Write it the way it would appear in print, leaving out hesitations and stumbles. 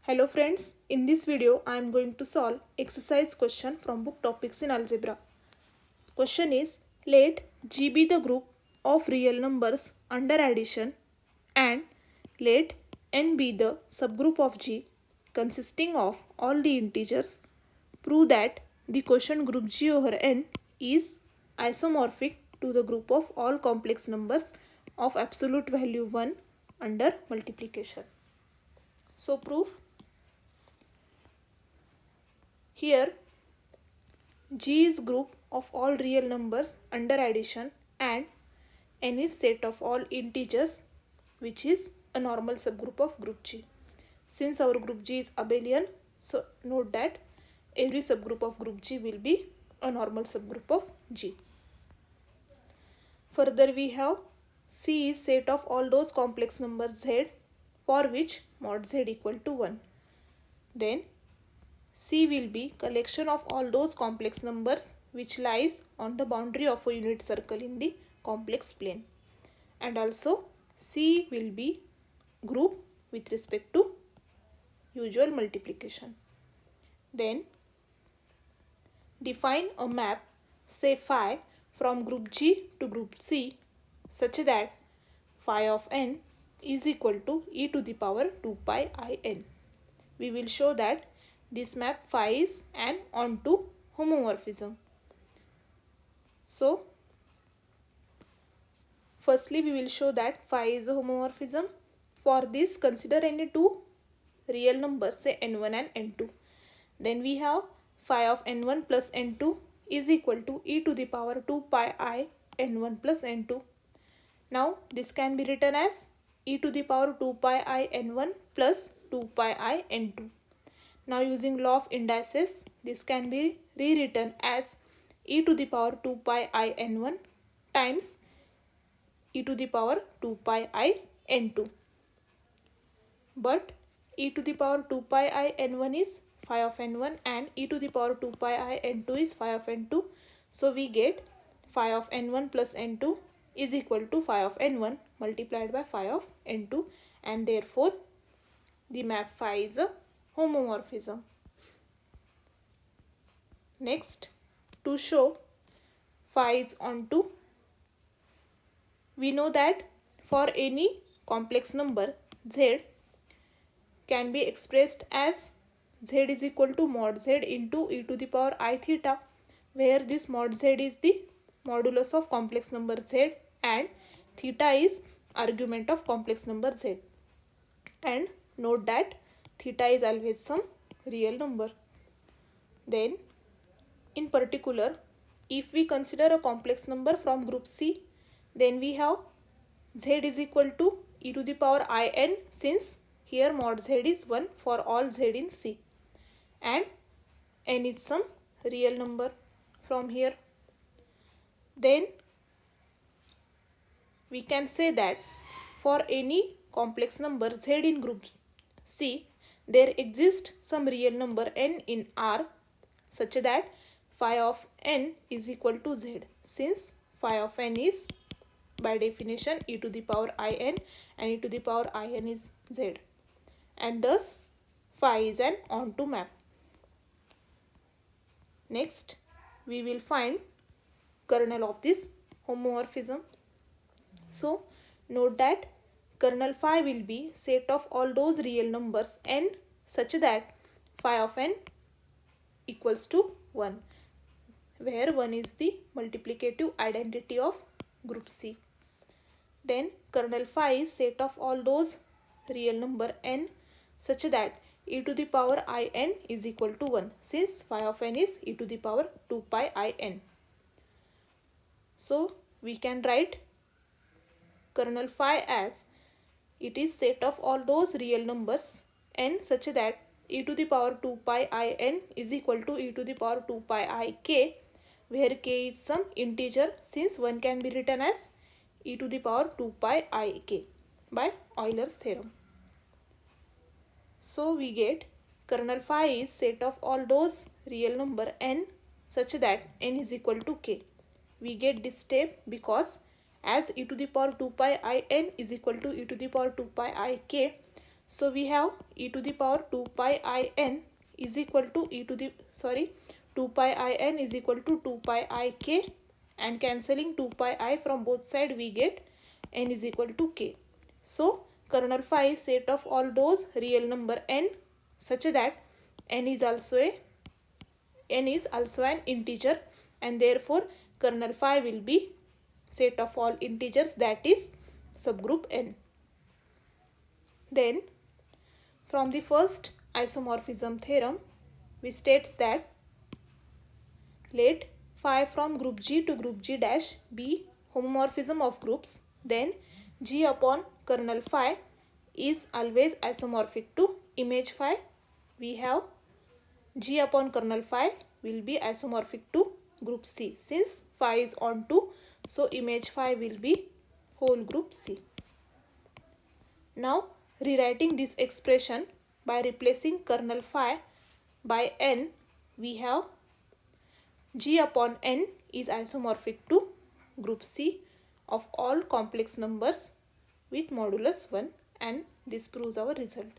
Hello friends, in this video I am going to solve exercise question from book Topics in Algebra. Question is, let G be the group of real numbers under addition and let N be the subgroup of G consisting of all the integers. Prove that the quotient group G over N is isomorphic to the group of all complex numbers of absolute value 1 under multiplication. So proof. Here G is group of all real numbers under addition and N is set of all integers, which is a normal subgroup of group G. Since our group G is abelian, so note that every subgroup of group G will be a normal subgroup of G. Further we have C is set of all those complex numbers Z for which mod Z equal to 1. Then C will be collection of all those complex numbers which lies on the boundary of a unit circle in the complex plane. And also C will be group with respect to usual multiplication. Then define a map, say phi, from group G to group C such that phi of n is equal to e to the power 2 pi I n. We will show that this map phi is an onto homomorphism. So, firstly we will show that phi is a homomorphism. For this, consider any two real numbers, say n1 and n2. Then we have phi of n1 plus n2 is equal to e to the power 2 pi I n1 plus n2. Now, this can be written as e to the power 2 pi I n1 plus 2 pi I n2. Now using law of indices, this can be rewritten as e to the power 2 pi I n1 times e to the power 2 pi I n2. But e to the power 2 pi I n1 is phi of n1 and e to the power 2 pi I n2 is phi of n2. So we get phi of n1 plus n2 is equal to phi of n1 multiplied by phi of n2, and therefore the map phi is a homomorphism. Next, to show phi is onto, we know that for any complex number z can be expressed as z is equal to mod z into e to the power I theta, where this mod z is the modulus of complex number z and theta is argument of complex number z. And note that theta is always some real number. Then in particular, if we consider a complex number from group C, then we have z is equal to e to the power in, since here mod z is 1 for all z in C, and n is some real number from here. Then we can say that for any complex number z in group C, there exists some real number n in R such that phi of n is equal to z, since phi of n is by definition e to the power in and e to the power in is z, and thus phi is an onto map. Next, we will find kernel of this homomorphism. So, note that kernel phi will be set of all those real numbers n such that phi of n equals to 1, where 1 is the multiplicative identity of group C. Then kernel phi is set of all those real number n such that e to the power in is equal to 1, since phi of n is e to the power 2 pi in. So we can write kernel phi as it is set of all those real numbers n such that e to the power 2 pi in is equal to e to the power 2 pi I k, where k is some integer, since 1 can be written as e to the power 2 pi I k by Euler's theorem. So we get kernel phi is set of all those real number n such that n is equal to k. We get this step because as e to the power 2 pi in is equal to e to the power 2 pi I k, So we have e to the power 2 pi I n is equal to 2 pi I n is equal to 2 pi I k, and cancelling 2 pi I from both sides we get n is equal to k. So kernel phi is set of all those real number n such that n is also an integer, and therefore kernel phi will be set of all integers, that is subgroup n. Then from the first isomorphism theorem we states that let phi from group G to group G dash be homomorphism of groups, then G upon kernel phi is always isomorphic to image phi. We have G upon kernel phi will be isomorphic to group C. Since phi is on 2, so image phi will be whole group C. Now rewriting this expression by replacing kernel phi by n, we have G upon n is isomorphic to group C of all complex numbers with modulus 1, and this proves our result.